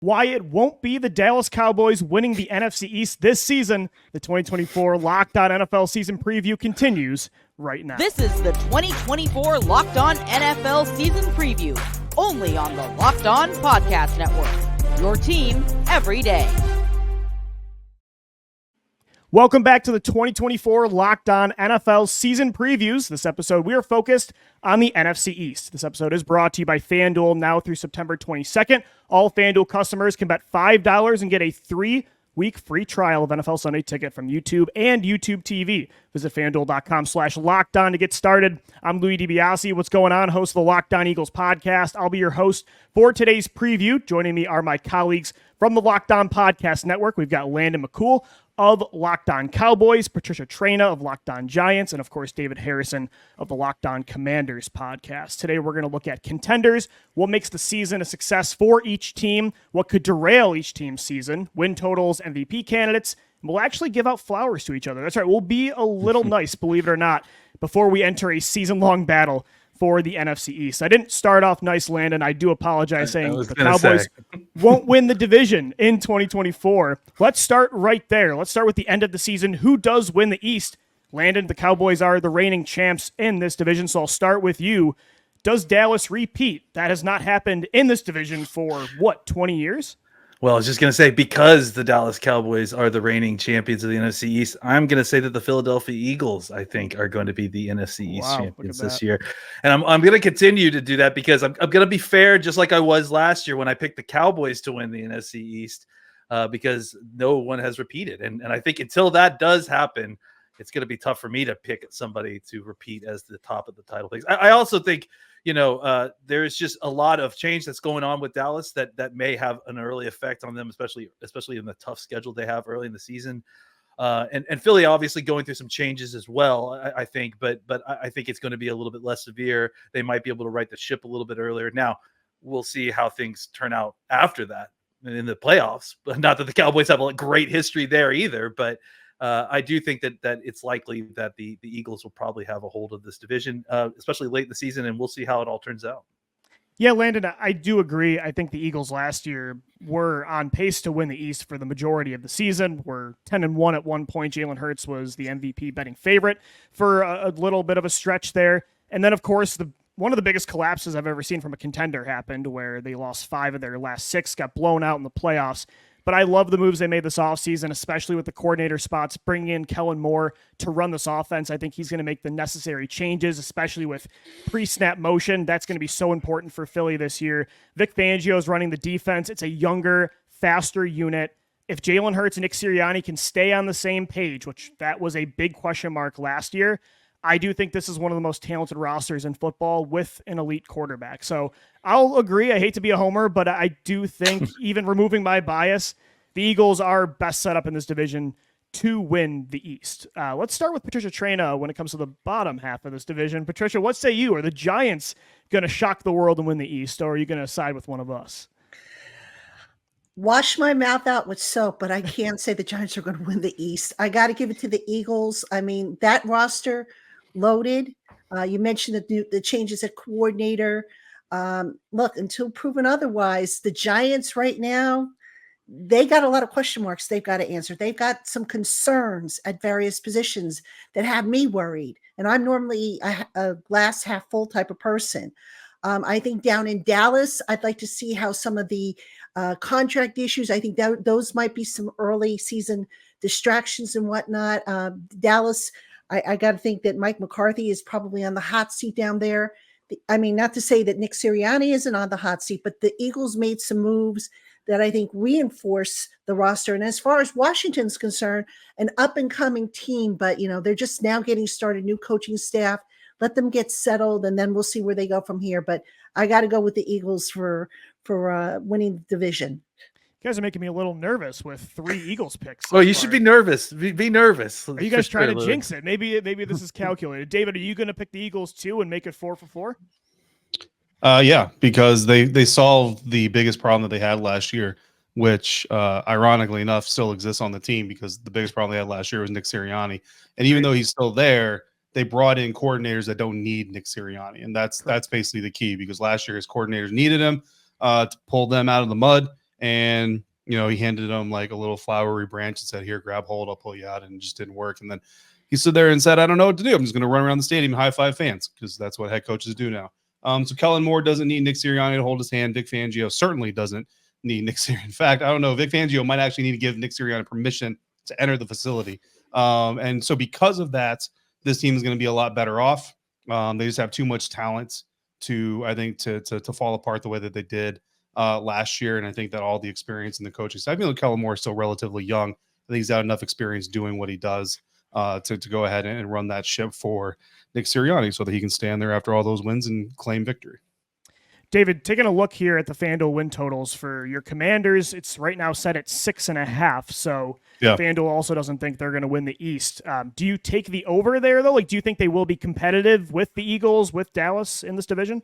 why it won't be the Dallas Cowboys winning the NFC East this season. The 2024 Locked On NFL season preview continues right now. This is the 2024 Locked On NFL season preview, only on the Locked On Podcast Network. Your team every day. Welcome back to the 2024 Locked On NFL season previews. This episode, we are focused on the NFC East. This episode is brought to you by FanDuel now through September 22nd. All FanDuel customers can bet $5 and get a 3-week free trial of NFL Sunday Ticket from YouTube and YouTube TV. Visit FanDuel.com/LockedOn to get started. I'm Louis DiBiase. What's going on? Host of the Locked On Eagles podcast. I'll be your host for today's preview. Joining me are my colleagues from the Locked On Podcast Network. We've got Landon McCool of Locked On Cowboys, Patricia Traina of Locked On Giants, and of course David Harrison of the Locked On Commanders podcast. Today we're going to look at contenders, what makes the season a success for each team, what could derail each team's season, win totals, MVP candidates, and we'll actually give out flowers to each other. That's right, we'll be a little nice, believe it or not, before we enter a season-long battle for the NFC East. I didn't start off nice, Landon. I do apologize saying the Cowboys won't win the division in 2024. Let's start right there. Let's start with the end of the season. Who does win the East? Landon, the Cowboys are the reigning champs in this division, so I'll start with you. Does Dallas repeat? That has not happened in this division for, 20 years? Well, I was just going to say, because the Dallas Cowboys are the reigning champions of the NFC East, I'm going to say that the Philadelphia Eagles, I think, are going to be the NFC East champions this year. And I'm going to continue to do that because I'm going to be fair, just like I was last year when I picked the Cowboys to win the NFC East, because no one has repeated. And I think until that does happen, it's going to be tough for me to pick somebody to repeat as the top of the title picks. I also think, there's just a lot of change that's going on with Dallas that may have an early effect on them, especially in the tough schedule they have early in the season. And Philly obviously going through some changes as well, I think, but I think it's going to be a little bit less severe. They might be able to right the ship a little bit earlier. Now, we'll see how things turn out after that in the playoffs. But not that the Cowboys have a great history there either, but I do think that it's likely that the Eagles will probably have a hold of this division, especially late in the season, and we'll see how it all turns out. Yeah, Landon, I do agree. I think the Eagles last year were on pace to win the East for the majority of the season. We're 10-1 at one point. Jalen Hurts was the MVP betting favorite for a little bit of a stretch there. And then, of course, one of the biggest collapses I've ever seen from a contender happened where they lost 5 of their last 6, got blown out in the playoffs. But I love the moves they made this offseason, especially with the coordinator spots, bringing in Kellen Moore to run this offense. I think he's going to make the necessary changes, especially with pre-snap motion. That's going to be so important for Philly this year. Vic Fangio is running the defense. It's a younger, faster unit. If Jalen Hurts and Nick Sirianni can stay on the same page, which that was a big question mark last year, I do think this is one of the most talented rosters in football with an elite quarterback. So I'll agree. I hate to be a homer, but I do think even removing my bias, the Eagles are best set up in this division to win the East. Let's start with Patricia Traina when it comes to the bottom half of this division. Patricia, what say you? Are the Giants going to shock the world and win the East, or are you going to side with one of us? Wash my mouth out with soap, but I can't say the Giants are going to win the East. I got to give it to the Eagles. I mean, that roster loaded. You mentioned the changes at coordinator. Look, until proven otherwise, the Giants right now, they got a lot of question marks they've got to answer. They've got some concerns at various positions that have me worried. And I'm normally a glass half full type of person. I think down in Dallas, I'd like to see how some of the contract issues, I think that those might be some early season distractions and whatnot. Dallas, I got to think that Mike McCarthy is probably on the hot seat down there. I mean, not to say that Nick Sirianni isn't on the hot seat, but the Eagles made some moves that I think reinforce the roster. And as far as Washington's concerned, an up-and-coming team, but, they're just now getting started, new coaching staff. Let them get settled, and then we'll see where they go from here. But I got to go with the Eagles for winning the division. You guys are making me a little nervous with 3 Eagles picks. So you should be nervous. Be nervous. Are you guys trying to jinx it? Maybe this is calculated. David, are you going to pick the Eagles too and make it 4 for 4? Yeah, because they solved the biggest problem that they had last year, which ironically enough still exists on the team because the biggest problem they had last year was Nick Sirianni. And even though he's still there, they brought in coordinators that don't need Nick Sirianni. And that's basically the key because last year his coordinators needed him to pull them out of the mud. And, he handed him like a little flowery branch and said, here, grab hold, I'll pull you out. And it just didn't work. And then he stood there and said, I don't know what to do. I'm just going to run around the stadium and high five fans, because that's what head coaches do now. So Kellen Moore doesn't need Nick Sirianni to hold his hand. Vic Fangio certainly doesn't need Nick Sirianni. In fact, I don't know. Vic Fangio might actually need to give Nick Sirianni permission to enter the facility. And so because of that, this team is going to be a lot better off. They just have too much talent to fall apart the way that they did last year. And I think that all the experience in the coaching staff, Kellen Moore is still relatively young. I think he's got enough experience doing what he does to go ahead and run that ship for Nick Sirianni so that he can stand there after all those wins and claim victory. David, taking a look here at the FanDuel win totals for your Commanders, it's right now set at 6.5. So FanDuel also doesn't think they're going to win the East. Do you take the over there, though? Like, do you think they will be competitive with the Eagles, with Dallas in this division?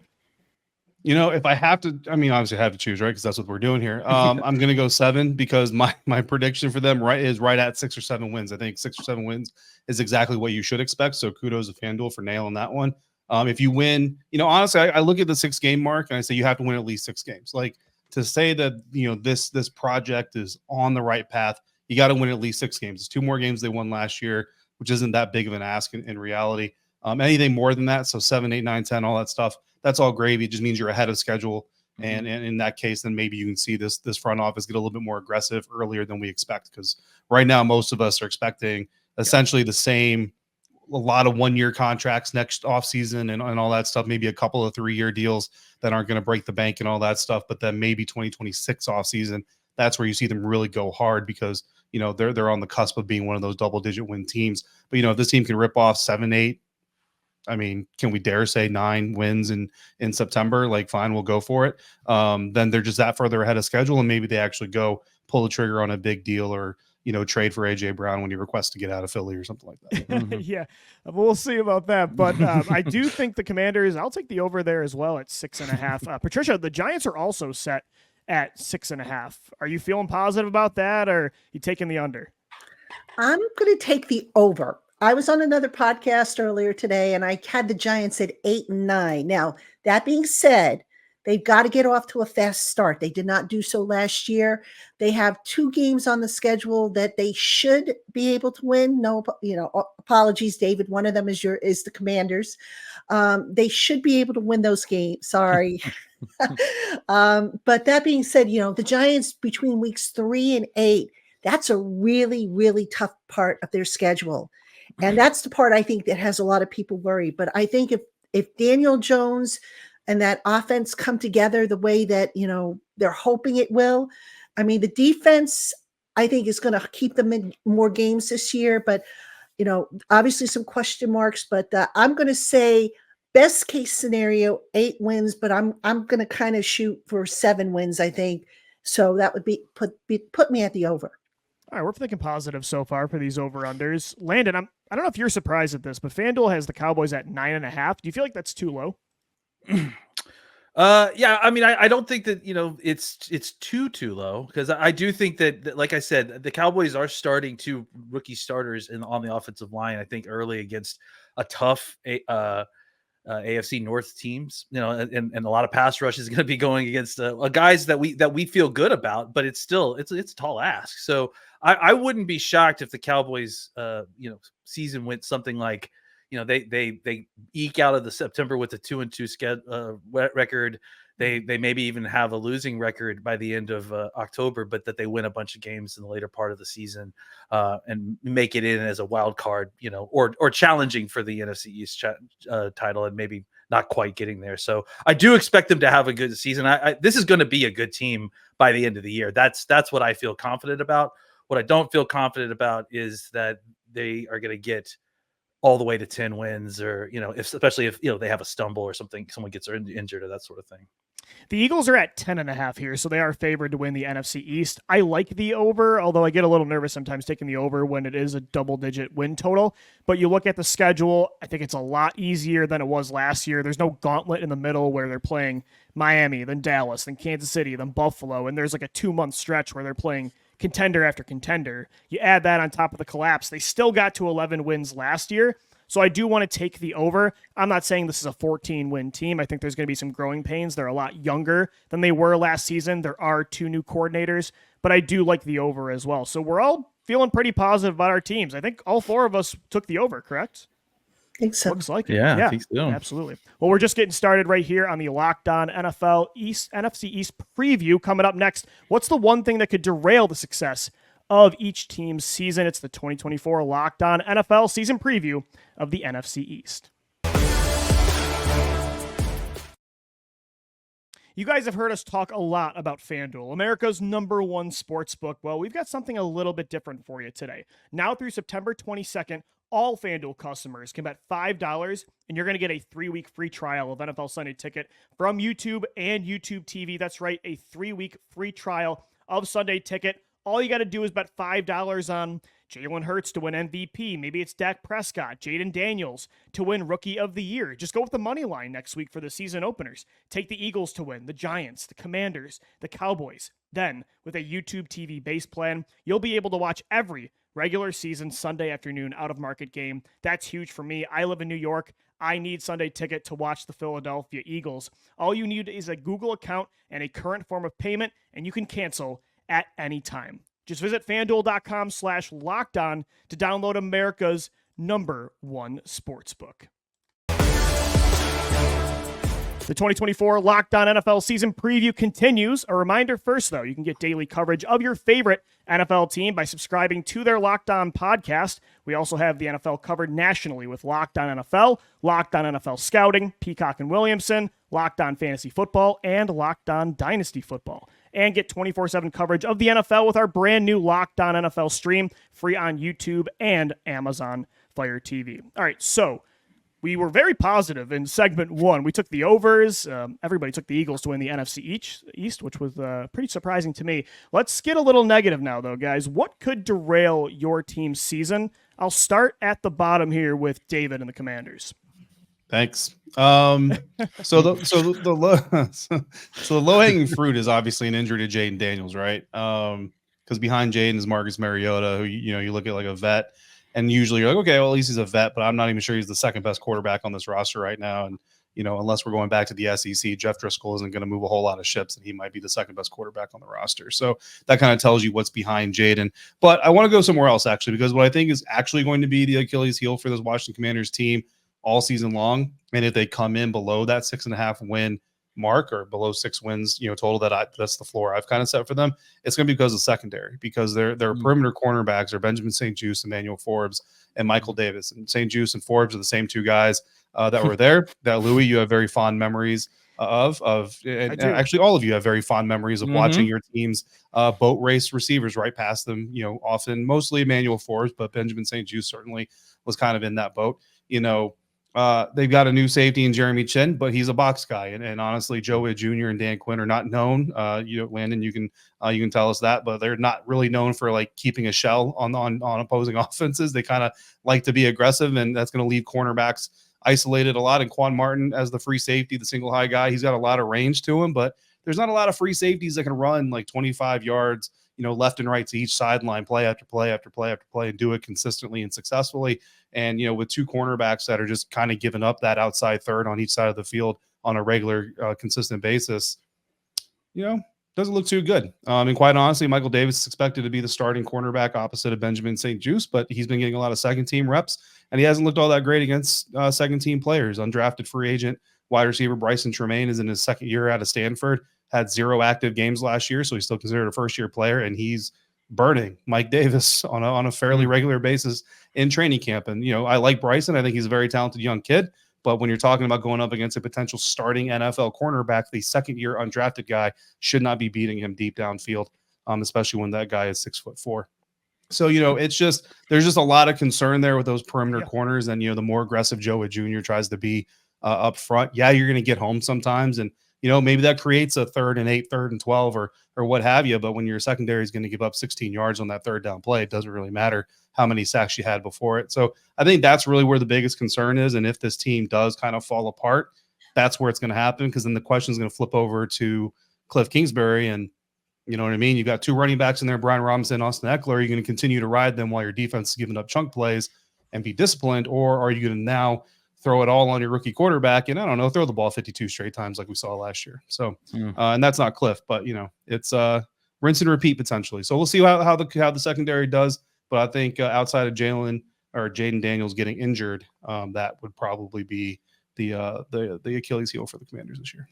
If I have to, obviously I have to choose, right? Because that's what we're doing here. I'm going to go 7 because my prediction for them is right at 6 or 7 wins. I think 6 or 7 wins is exactly what you should expect. So kudos to FanDuel for nailing that one. If you win, honestly, I look at the 6-game mark and I say you have to win at least 6 games. Like, to say that, this project is on the right path, you got to win at least 6 games. It's 2 more games they won last year, which isn't that big of an ask in reality. Anything more than that, so 7, 8, 9, 10, all that stuff, that's all gravy. It just means you're ahead of schedule. And in that case, then maybe you can see this front office get a little bit more aggressive earlier than we expect. Because right now, most of us are expecting essentially the same, a lot of 1-year contracts next offseason and all that stuff, maybe a couple of 3-year deals that aren't going to break the bank and all that stuff. But then maybe 2026 offseason, that's where you see them really go hard because, they're on the cusp of being one of those double-digit win teams. But, if this team can rip off 7, 8, can we dare say 9 wins in September? Like, fine, we'll go for it. Then they're just that further ahead of schedule, and maybe they actually go pull the trigger on a big deal or, trade for AJ Brown when he requests to get out of Philly or something like that. Yeah, we'll see about that. But I do think the Commanders, I'll take the over there as well at 6.5. Patricia, the Giants are also set at 6.5. Are you feeling positive about that, or are you taking the under? I'm going to take the over. I was on another podcast earlier today, and I had the Giants at 8 and 9. Now, that being said, they've got to get off to a fast start. They did not do so last year. They have 2 games on the schedule that they should be able to win. No, apologies, David. One of them is the Commanders. They should be able to win those games. Sorry. But that being said, the Giants between weeks 3 and 8, that's a really, really tough part of their schedule. And that's the part I think that has a lot of people worried. But I think if Daniel Jones and that offense come together the way that, they're hoping it will, the defense, I think, is going to keep them in more games this year. But, obviously some question marks. But I'm going to say best case scenario, 8 wins. But I'm going to kind of shoot for 7 wins, I think. So that would put me at the over. All right, we're thinking positive so far for these over-unders. Landon, I don't know if you're surprised at this, but FanDuel has the Cowboys at 9.5. Do you feel like that's too low? Yeah, I don't think that, it's too low, because I do think that, like I said, the Cowboys are starting 2 rookie starters on the offensive line, I think, early against a tough AFC North teams, and a lot of pass rush is going to be going against guys that we feel good about, but it's a tall ask. So I wouldn't be shocked if the Cowboys, season went something like, they eke out of the September with a 2-2 record. They maybe even have a losing record by the end of October, but that they win a bunch of games in the later part of the season and make it in as a wild card, or challenging for the NFC East title and maybe not quite getting there. So I do expect them to have a good season. This is going to be a good team by the end of the year. That's what I feel confident about. What I don't feel confident about is that they are going to get all the way to 10 wins, or, especially if they have a stumble or something, someone gets injured or that sort of thing. The Eagles are at 10.5 here, so they are favored to win the NFC East. I like the over, although I get a little nervous sometimes taking the over when it is a double-digit win total. But you look at the schedule, I think it's a lot easier than it was last year. There's no gauntlet in the middle where they're playing Miami, then Dallas, then Kansas City, then Buffalo, and there's like a 2-month stretch where they're playing contender after contender. You add that on top of the collapse. They still got to 11 wins last year, So I do want to take the over. I'm not saying this is a 14-win team. I think there's going to be some growing pains. They're a lot younger than they were last season. There are 2 new coordinators, but I do like the over as well. So we're all feeling pretty positive about our teams. I think all 4 of us took the over, correct? I think so. Looks like it. Yeah, I think so. Absolutely. Well, we're just getting started right here on the Locked On NFL NFC East Preview. Coming up next, what's the one thing that could derail the success of each team's season? It's the 2024 Locked On NFL Season Preview of the NFC East. You guys have heard us talk a lot about FanDuel, America's #1 sportsbook. Well, we've got something a little bit different for you today. Now through September 22nd, all FanDuel customers can bet $5, and you're going to get a 3-week free trial of NFL Sunday Ticket from YouTube and YouTube TV. That's right, a 3-week free trial of Sunday Ticket. All you got to do is bet $5 on Jalen Hurts to win MVP. Maybe it's Dak Prescott, Jaden Daniels to win Rookie of the Year. Just go with the money line next week for the season openers. Take the Eagles to win, the Giants, the Commanders, the Cowboys. Then, with a YouTube TV base plan, you'll be able to watch every regular season Sunday afternoon out-of-market game. That's huge for me. I live in New York. I need Sunday Ticket to watch the Philadelphia Eagles. All you need is a Google account and a current form of payment, and you can cancel at any time. Just visit FanDuel.com/lockedon to download America's #1 sportsbook. The 2024 Locked On NFL Season Preview continues. A reminder first, though, you can get daily coverage of your favorite NFL team by subscribing to their Locked On podcast. We also have the NFL covered nationally with Locked On NFL, Locked On NFL Scouting, Peacock and Williamson, Locked On Fantasy Football, and Locked On Dynasty Football. And get 24/7 coverage of the NFL with our brand new Locked On NFL stream, free on YouTube and Amazon Fire TV. All right, so we were very positive in segment 1. We took the overs. Everybody took the Eagles to win the NFC East, which was pretty surprising to me. Let's get a little negative now, though, guys. What could derail your team's season? I'll start at the bottom here with David and the Commanders. Thanks. So the low hanging fruit is obviously an injury to Jaden Daniels, right? Because behind Jaden is Marcus Mariota, who you look at like a vet. And usually you're like, okay, well, at least he's a vet, but I'm not even sure he's the second best quarterback on this roster right now. And, unless we're going back to the SEC, Jeff Driscoll isn't going to move a whole lot of ships, and he might be the second best quarterback on the roster. So that kind of tells you what's behind Jaden. But I want to go somewhere else, actually, because what I think is actually going to be the Achilles heel for this Washington Commanders team all season long, and if they come in below that 6.5 win mark or below 6 wins, total, that's the floor I've kind of set for them. It's going to be because of secondary, because their perimeter cornerbacks are Benjamin St-Juste, Emmanuel Forbes, and Michael Davis. And St-Juste and Forbes are the same 2 guys that were there. That Louis, you have very fond memories of, and actually all of you have very fond memories of watching your team's boat race receivers right past them. Often, mostly Emmanuel Forbes, but Benjamin St-Juste certainly was kind of in that boat. They've got a new safety in Jeremy Chin, but he's a box guy. And honestly, Joe Witt Jr. and Dan Quinn are not known. Landon, you can tell us that, but they're not really known for like keeping a shell on opposing offenses. They kind of like to be aggressive, and that's going to leave cornerbacks isolated a lot. And Quan Martin as the free safety, the single high guy, he's got a lot of range to him, but there's not a lot of free safeties that can run like 25 yards, left and right to each sideline, play after play after play after play, and do it consistently and successfully. And, with 2 cornerbacks that are just kind of giving up that outside third on each side of the field on a regular, consistent basis, doesn't look too good. And quite honestly, Michael Davis is expected to be the starting cornerback opposite of Benjamin St-Juste, but he's been getting a lot of second-team reps, and he hasn't looked all that great against second-team players. Undrafted free agent wide receiver Bryson Tremaine is in his second year out of Stanford, had 0 active games last year, so he's still considered a first-year player, and he's burning Mike Davis on a fairly regular basis in training camp. And, I like Bryson. I think he's a very talented young kid. But when you're talking about going up against a potential starting NFL cornerback, the second-year undrafted guy should not be beating him deep downfield, especially when that guy is 6'4". So, it's just there's just a lot of concern there with those perimeter corners. And, the more aggressive Joe Witt Jr. tries to be up front, you're going to get home sometimes. And, maybe that creates a 3rd and 8, 3rd and 12, or what have you. But when your secondary is going to give up 16 yards on that 3rd down play, it doesn't really matter how many sacks you had before it. So I think that's really where the biggest concern is. And if this team does kind of fall apart, that's where it's going to happen, because then the question is going to flip over to Cliff Kingsbury. And you know what I mean? You've got 2 running backs in there, Brian Robinson, Austin Eckler. You're going to continue to ride them while your defense is giving up chunk plays. and be disciplined, or are you going to now throw it all on your rookie quarterback and, I don't know, throw the ball 52 straight times like we saw last year? So, and that's not Cliff, but it's rinse and repeat potentially. So we'll see how the secondary does. But I think outside of Jalen or Jaden Daniels getting injured, that would probably be the Achilles heel for the Commanders this year.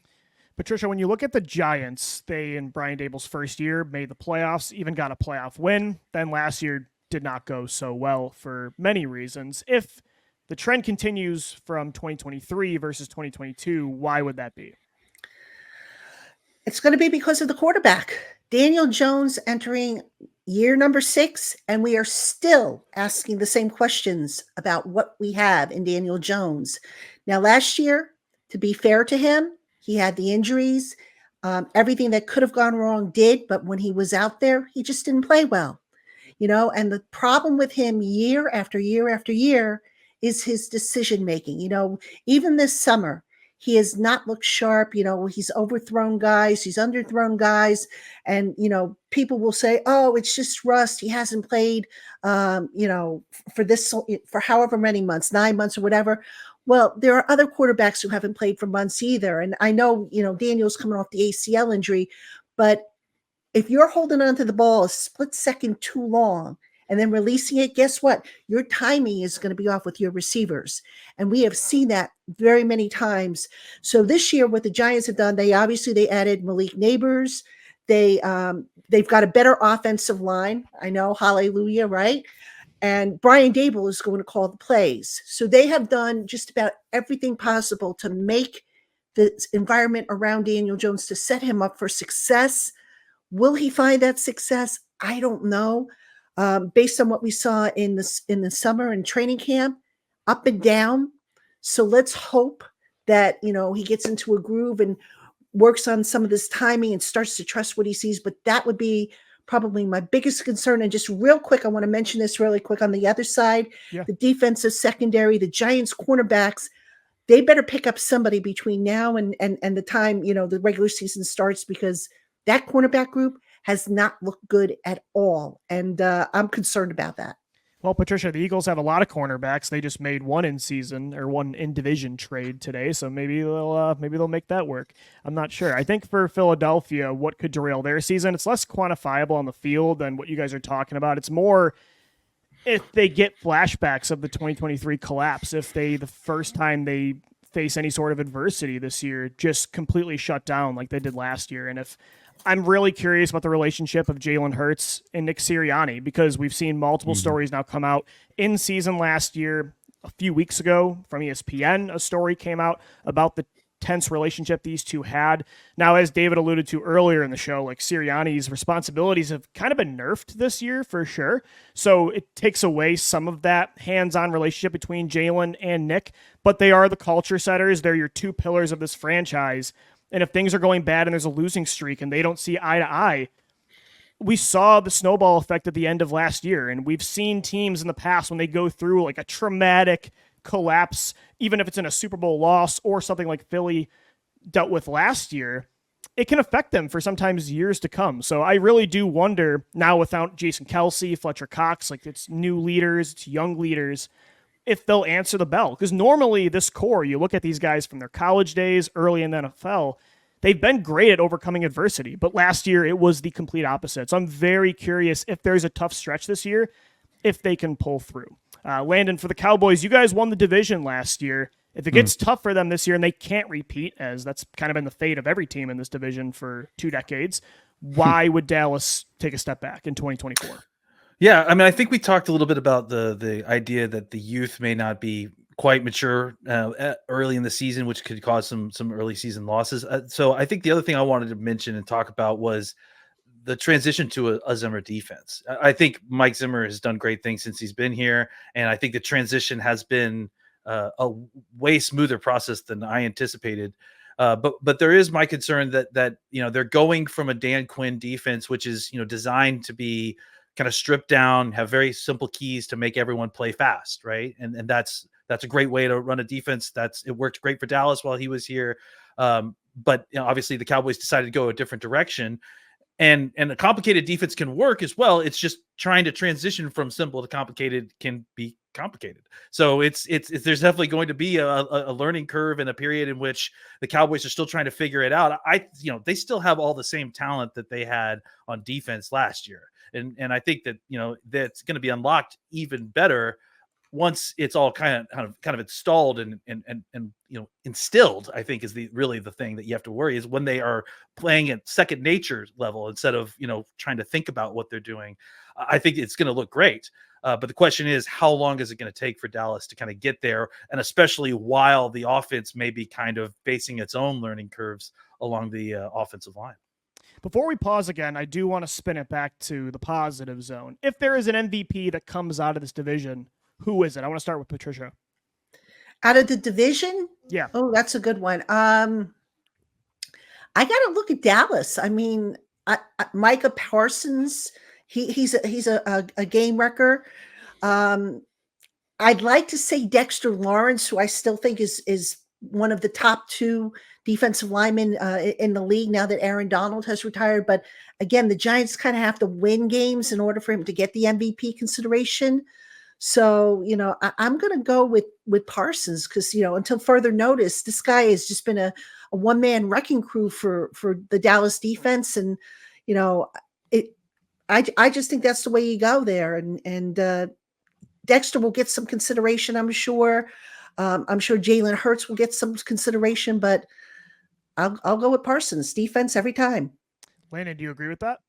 Patricia, when you look at the Giants, they, in Brian Dable's first year, made the playoffs, even got a playoff win. Then last year did not go so well for many reasons. If the trend continues from 2023 versus 2022, why would that be? It's going to be because of the quarterback. Daniel Jones entering year number 6, and we are still asking the same questions about what we have in Daniel Jones. Now, last year, to be fair to him, he had the injuries. Everything that could have gone wrong did, but when he was out there, he just didn't play well. And the problem with him year after year after year is his decision making. Even this summer, he has not looked sharp. He's overthrown guys, he's underthrown guys, and people will say, "Oh, it's just rust. He hasn't played, for however many months, 9 months or whatever." Well, there are other quarterbacks who haven't played for months either. And I know, Daniel's coming off the ACL injury, but if you're holding on to the ball a split second too long and then releasing it, guess what? Your timing is going to be off with your receivers. And we have seen that very many times. So this year, what the Giants have done, they added Malik Neighbors. They've got a better offensive line. I know, hallelujah, right? And Brian Dable is going to call the plays. So they have done just about everything possible to make the environment around Daniel Jones to set him up for success. Will he find that success? I don't know. Based on what we saw in the summer and training camp, up and down. So let's hope that, he gets into a groove and works on some of this timing and starts to trust what he sees. But that would be probably my biggest concern. And just real quick, I want to mention this really quick on the other side, the defensive secondary, the Giants cornerbacks, they better pick up somebody between now and the time, the regular season starts, because that cornerback group has not looked good at all. And I'm concerned about that. Well, Patricia, the Eagles have a lot of cornerbacks. They just made one in division trade today, so maybe they'll make that work. I'm not sure. I think for Philadelphia, what could derail their season, it's less quantifiable on the field than what you guys are talking about. It's more if they get flashbacks of the 2023 collapse, if the first time they face any sort of adversity this year, just completely shut down like they did last year. And if I'm really curious about the relationship of Jalen Hurts and Nick Sirianni, because we've seen multiple stories now come out in season last year. A few weeks ago from ESPN, a story came out about the tense relationship these two had. Now, as David alluded to earlier in the show, like Sirianni's responsibilities have kind of been nerfed this year for sure. So it takes away some of that hands-on relationship between Jalen and Nick, but they are the culture setters. They're your two pillars of this franchise. And if things are going bad and there's a losing streak and they don't see eye to eye, we saw the snowball effect at the end of last year. And we've seen teams in the past when they go through like a traumatic collapse, even if it's in a Super Bowl loss or something like Philly dealt with last year, it can affect them for sometimes years to come. So I really do wonder now, without Jason Kelce, Fletcher Cox, like it's new leaders, it's young leaders, if they'll answer the bell. Because normally this core, you look at these guys from their college days, early in the NFL, they've been great at overcoming adversity. But last year, it was the complete opposite. So I'm very curious if there's a tough stretch this year, if they can pull through. Landon, for the Cowboys, you guys won the division last year. If it gets tough for them this year and they can't repeat, as that's kind of been the fate of every team in this division for 2 decades, why would Dallas take a step back in 2024? Yeah, I mean, I think we talked a little bit about the idea that the youth may not be quite mature early in the season, which could cause some early season losses. So I think the other thing I wanted to mention and talk about was the transition to a Zimmer defense. I think Mike Zimmer has done great things since he's been here, and I think the transition has been a way smoother process than I anticipated. But there is my concern that they're going from a Dan Quinn defense, which is designed to be kind of stripped down, have very simple keys to make everyone play fast, right? And that's a great way to run a defense. It worked great for Dallas while he was here. But obviously the Cowboys decided to go a different direction. And a complicated defense can work as well. It's just trying to transition from simple to complicated can be complicated. So it's there's definitely going to be a learning curve and a period in which the Cowboys are still trying to figure it out. They still have all the same talent that they had on defense last year. And I think that, that's going to be unlocked even better once it's all kind of installed and instilled. I think is really the thing that you have to worry is when they are playing at second nature level instead of trying to think about what they're doing. I think it's going to look great, but the question is, how long is it going to take for Dallas to kind of get there, and especially while the offense may be kind of facing its own learning curves along the offensive line. Before we pause again, I do want to spin it back to the positive zone. If there is an MVP that comes out of this division, who is it? I want to start with Patricia. Out of the division? Yeah. Oh, that's a good one. I got to look at Dallas. I mean, Micah Parsons, he's a game wrecker. I'd like to say Dexter Lawrence, who I still think is one of the top 2 defensive linemen in the league now that Aaron Donald has retired. But again, the Giants kind of have to win games in order for him to get the MVP consideration. So, I'm going to go with Parsons because, until further notice, this guy has just been a one-man wrecking crew for the Dallas defense. And, I just think that's the way you go there. And Dexter will get some consideration, I'm sure. I'm sure Jalen Hurts will get some consideration, but I'll go with Parsons. Defense every time. Landon, do you agree with that?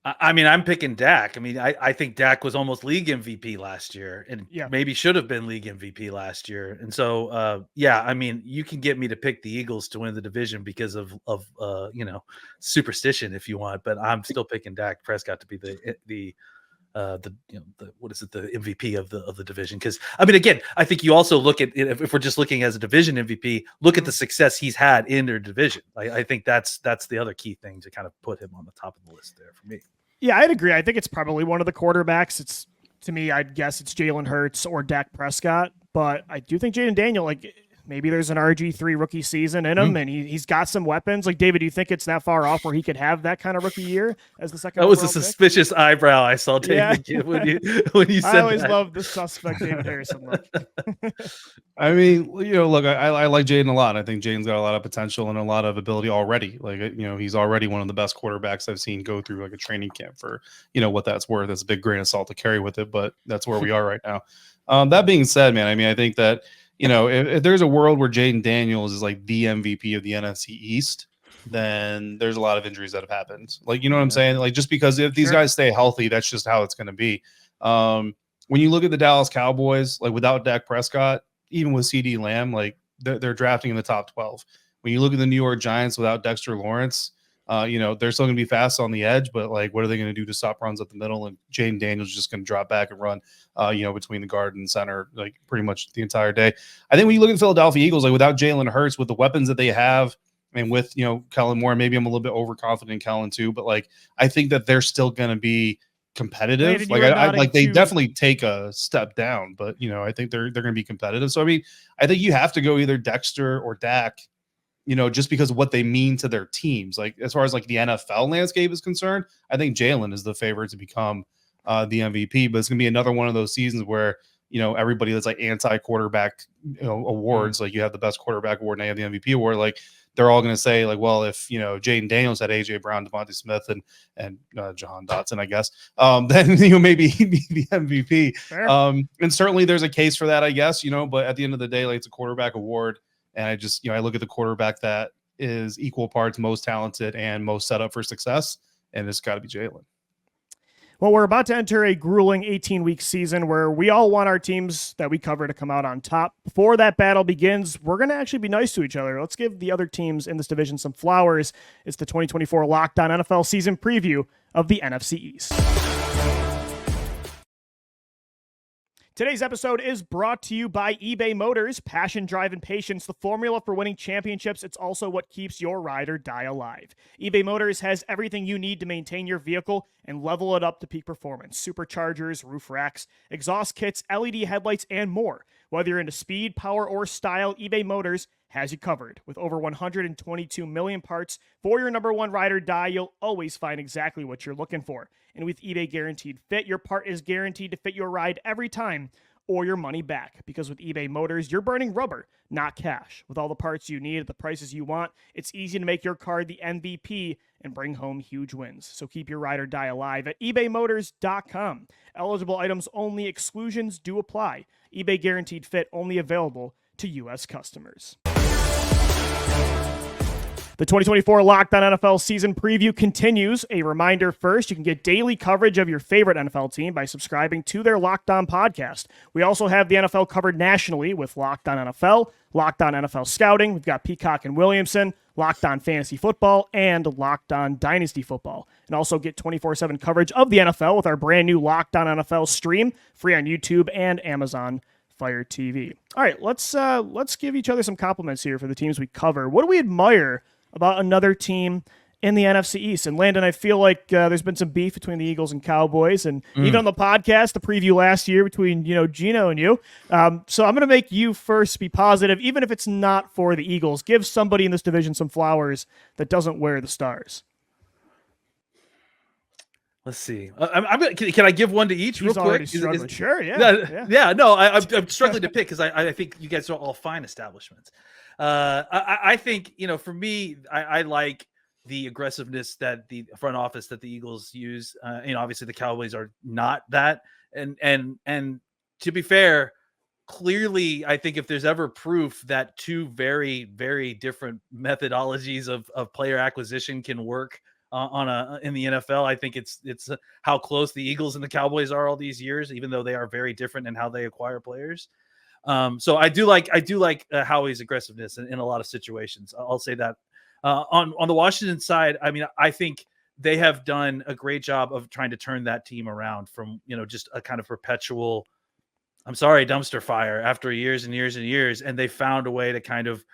I mean, I'm picking Dak. I mean, I think Dak was almost league MVP last year and maybe should have been league MVP last year. And so, I mean, you can get me to pick the Eagles to win the division because of superstition if you want, but I'm still picking Dak Prescott to be the MVP of the division. Because I mean, again, I think you also look at it, if we're just looking as a division MVP, look at the success he's had in their division. I think that's the other key thing to kind of put him on the top of the list there for me. Yeah, I'd agree. I think it's probably one of the quarterbacks. To me, I'd guess it's Jalen Hurts or Dak Prescott, but I do think Jaden Daniel, maybe there's an RG3 rookie season in him, and he's got some weapons. David, do you think it's that far off where he could have that kind of rookie year as the second? That was a suspicious eyebrow I saw, David, when you said I always that. love the suspect David Harrison look. I mean, look, I like Jaden a lot. I think Jaden's got a lot of potential and a lot of ability already. He's already one of the best quarterbacks I've seen go through a training camp for, what that's worth. That's a big grain of salt to carry with it, but that's where we are right now. That being said, man, I mean, I think that, if there's a world where Jaden Daniels is the MVP of the NFC East, then there's a lot of injuries that have happened. What I'm saying? Just because if these guys stay healthy, that's just how it's going to be. When you look at the Dallas Cowboys, without Dak Prescott, even with CD Lamb, they're drafting in the top 12. When you look at the New York Giants without Dexter Lawrence, they're still going to be fast on the edge, but what are they going to do to stop runs up the middle? And Jaden Daniels is just going to drop back and run, between the guard and center, pretty much the entire day. I think when you look at the Philadelphia Eagles, without Jalen Hurts, with the weapons that they have, and with, Kellen Moore, maybe I'm a little bit overconfident in Kellen too, but I think that they're still going to be competitive. They definitely take a step down, but I think they're going to be competitive. So I mean, I think you have to go either Dexter or Dak, just because of what they mean to their teams. As far as the NFL landscape is concerned, I think Jalen is the favorite to become the MVP, but it's gonna be another one of those seasons where everybody that's anti-quarterback awards, you have the best quarterback award and you have the MVP award, they're all going to say well, if Jaden Daniels had AJ Brown, Devontae Smith, and Jahan Dotson, I guess, then maybe he'd be the MVP. And certainly there's a case for that, I guess, but at the end of the day, it's a quarterback award, and I just I look at the quarterback that is equal parts most talented and most set up for success, and it's got to be Jalen. Well, we're about to enter a grueling 18-week season where we all want our teams that we cover to come out on top. Before that battle begins, we're going to actually be nice to each other. Let's give the other teams in this division some flowers. It's the 2024 Locked On NFL season preview of the NFC East. Today's episode is brought to you by eBay Motors. Passion, drive, and patience, the formula for winning championships. It's also what keeps your ride or die alive. eBay Motors has everything you need to maintain your vehicle and level it up to peak performance. Superchargers, roof racks, exhaust kits, LED headlights, and more. Whether you're into speed, power, or style, eBay Motors has you covered. With over 122 million parts for your number one ride or die, you'll always find exactly what you're looking for. And with eBay Guaranteed Fit, your part is guaranteed to fit your ride every time or your money back. Because with eBay Motors, you're burning rubber, not cash. With all the parts you need at the prices you want, it's easy to make your car the MVP and bring home huge wins. So keep your ride or die alive at ebaymotors.com. Eligible items only. Exclusions do apply. eBay Guaranteed Fit only available to U.S. customers. The 2024 Locked On NFL season preview continues. A reminder first, you can get daily coverage of your favorite NFL team by subscribing to their Locked On podcast. We also have the NFL covered nationally with Locked On NFL, Locked On NFL Scouting. We've got Peacock and Williamson, Locked On Fantasy Football, and Locked On Dynasty Football. And also get 24/7 coverage of the NFL with our brand new Locked On NFL stream, free on YouTube and Amazon Fire TV. All right, let's give each other some compliments here for the teams we cover. What do we admire about another team in the NFC East? And Landon, I feel like there's been some beef between the Eagles and Cowboys, and even on the podcast, the preview last year between Gino and you. So I'm going to make you first be positive, even if it's not for the Eagles. Give somebody in this division some flowers that doesn't wear the stars. Let's see. Can I give one to each real quick? Sure, yeah. Yeah. No, I'm struggling to pick because I think you guys are all fine establishments. I think, for me, I like the aggressiveness that the front office that the Eagles use. Obviously the Cowboys are not that. And to be fair, clearly, I think if there's ever proof that two very, very different methodologies of player acquisition can work in the NFL, I think it's how close the Eagles and the Cowboys are all these years, even though they are very different in how they acquire players. So I do like Howie's aggressiveness in a lot of situations. I'll say that. On the Washington side, I mean, I think they have done a great job of trying to turn that team around from, just a kind of perpetual, dumpster fire after years and years and years. And they found a way to kind of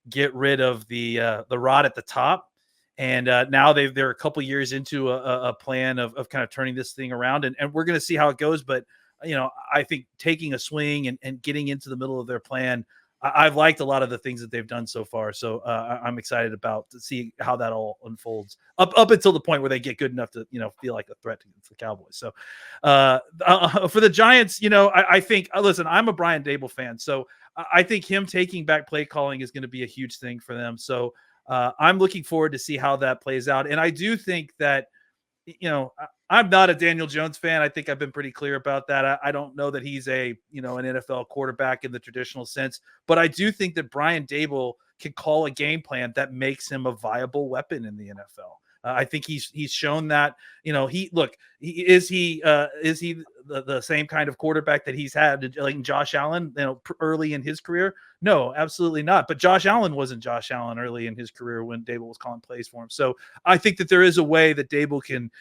get rid of the rod at the top. And now they're a couple years into a plan of kind of turning this thing around. And we're going to see how it goes. But, I think taking a swing and getting into the middle of their plan, I've liked a lot of the things that they've done so far. So I'm excited to see how that all unfolds up until the point where they get good enough to, feel like a threat against the Cowboys. So for the Giants, I think, listen, I'm a Brian Daboll fan. So I think him taking back play calling is going to be a huge thing for them. So I'm looking forward to see how that plays out. And I do think that, I'm not a Daniel Jones fan. I think I've been pretty clear about that. I don't know that he's an NFL quarterback in the traditional sense, but I do think that Brian Daboll can call a game plan that makes him a viable weapon in the NFL. I think he's shown that, is he the same kind of quarterback that he's had like Josh Allen, early in his career? No, absolutely not. But Josh Allen wasn't Josh Allen early in his career when Daboll was calling plays for him. So I think that there is a way that Daboll can,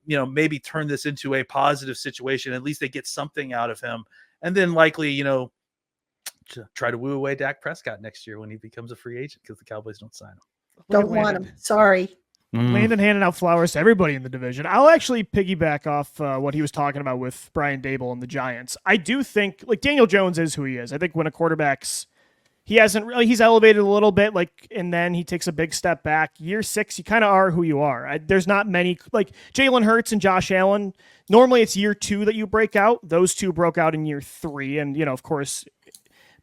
maybe turn this into a positive situation. At least they get something out of him, and then likely, try to woo away Dak Prescott next year when he becomes a free agent because the Cowboys don't sign him. Don't want him. Sorry. Landon handing out flowers to everybody in the division. I'll actually piggyback off what he was talking about with Brian Daboll and the Giants. I do think Daniel Jones is who he is. I think when a quarterback's, he's elevated a little bit, and then he takes a big step back. Year 6, you kind of are who you are. There's not many, Jalen Hurts and Josh Allen. Normally it's year 2 that you break out. Those two broke out in year 3. And, of course,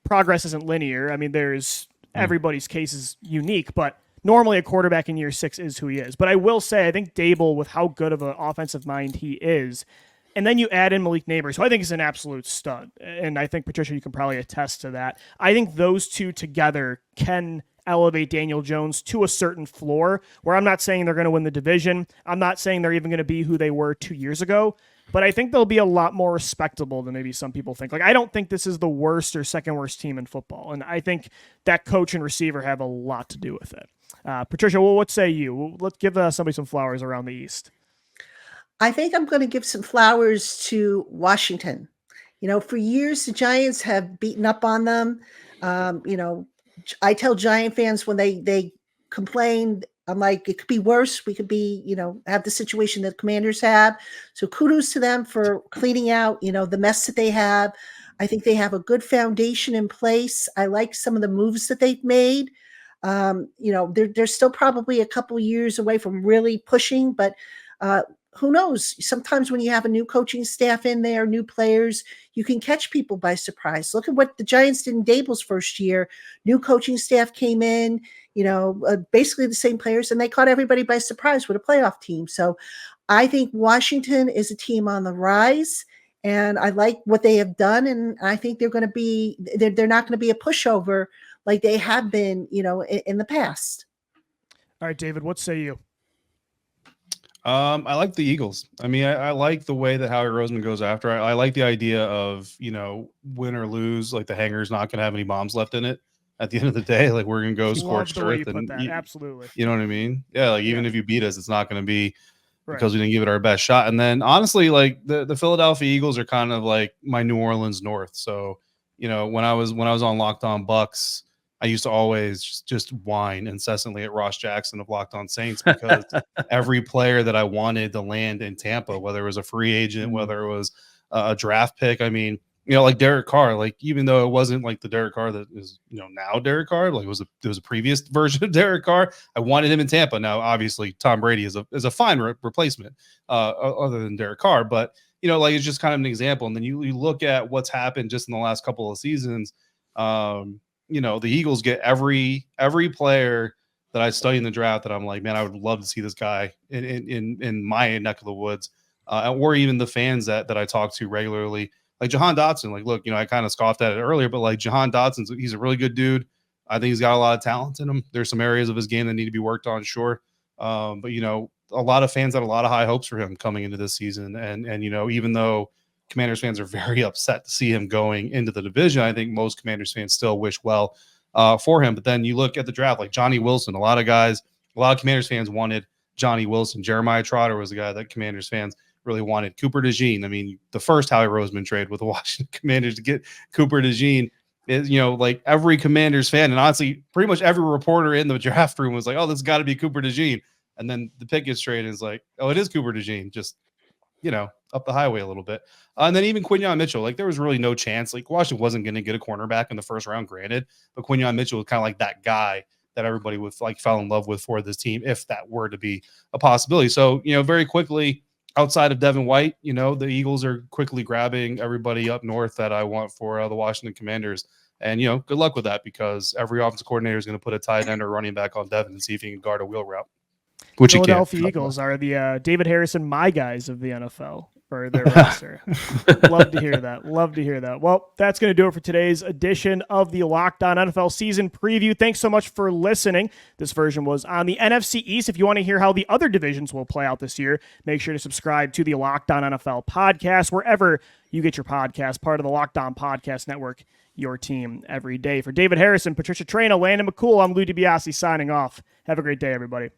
progress isn't linear. I mean, everybody's case is unique, but normally a quarterback in year 6 is who he is. But I will say, I think Daboll, with how good of an offensive mind he is, and then you add in Malik Neighbors, who I think is an absolute stud. And I think, Patricia, you can probably attest to that. I think those two together can elevate Daniel Jones to a certain floor where I'm not saying they're going to win the division. I'm not saying they're even going to be who they were 2 years ago. But I think they'll be a lot more respectable than maybe some people think. I don't think this is the worst or second worst team in football. And I think that coach and receiver have a lot to do with it. Patricia, what say you? Let's give somebody some flowers around the East. I think I'm going to give some flowers to Washington. For years, the Giants have beaten up on them. I tell Giant fans when they complain, I'm like, it could be worse. We could be, have the situation that Commanders have. So kudos to them for cleaning out, the mess that they have. I think they have a good foundation in place. I like some of the moves that they've made. They're still probably a couple years away from really pushing, but who knows? Sometimes when you have a new coaching staff in there, new players, you can catch people by surprise. Look at what the Giants did in Dable's first year. New coaching staff came in, basically the same players, and they caught everybody by surprise with a playoff team. So I think Washington is a team on the rise, and I like what they have done, and I think they're not going to be a pushover like they have been, in the past. All right, David, what say you? I like the Eagles. I mean, I like the way that Howie Roseman goes after. I like the idea of, win or lose, like the hangar's not going to have any bombs left in it. At the end of the day, like we're going to go scorched earth. Absolutely. You know what I mean? Yeah, like even if you beat us, it's not going to be because we didn't give it our best shot. And then honestly, like the Philadelphia Eagles are kind of like my New Orleans North. So, when I was on Locked On Bucks, I used to always just whine incessantly at Ross Jackson of Locked On Saints because every player that I wanted to land in Tampa, whether it was a free agent, whether it was a draft pick, I mean, like Derek Carr, like even though it wasn't like the Derek Carr that is, now Derek Carr, like it was a previous version of Derek Carr. I wanted him in Tampa. Now, obviously, Tom Brady is a fine replacement other than Derek Carr, but like it's just kind of an example. And then you look at what's happened just in the last couple of seasons. The Eagles get every player that I study in the draft that I'm like, man, I would love to see this guy in my neck of the woods, or even the fans that I talk to regularly, like Jahan Dotson. Like, look, I kind of scoffed at it earlier, but like Jahan Dotson, he's a really good dude. I think he's got a lot of talent in him. There's some areas of his game that need to be worked on, sure. But a lot of fans had a lot of high hopes for him coming into this season, and even though Commanders fans are very upset to see him going into the division, I think most Commanders fans still wish well for him. But then you look at the draft, like Johnny Wilson. A lot of Commanders fans wanted Johnny Wilson. Jeremiah Trotter was the guy that Commanders fans really wanted. Cooper DeJean. I mean, the first Howie Roseman trade with the Washington Commanders to get Cooper DeJean is, like every Commanders fan, and honestly, pretty much every reporter in the draft room was like, oh, this has got to be Cooper DeJean. And then the pick gets traded and is like, oh, it is Cooper DeJean. Just, up the highway a little bit. And then even Quinyon Mitchell, like there was really no chance. Like Washington wasn't going to get a cornerback in the first round, granted, but Quinyon Mitchell was kind of like that guy that everybody would like fell in love with for this team, if that were to be a possibility. So, very quickly outside of Devin White, the Eagles are quickly grabbing everybody up north that I want for the Washington Commanders. And, good luck with that, because every offensive coordinator is going to put a tight end or running back on Devin and see if he can guard a wheel route. Which Philadelphia Eagles are the David Harrison my guys of the NFL for their roster. Love to hear that. Love to hear that. Well, that's going to do it for today's edition of the Locked On NFL Season Preview. Thanks so much for listening. This version was on the NFC East. If you want to hear how the other divisions will play out this year, make sure to subscribe to the Locked On NFL podcast wherever you get your podcast, part of the Locked On Podcast Network, your team every day. For David Harrison, Patricia Traina, Landon McCool, I'm Lou DiBiase signing off. Have a great day, everybody.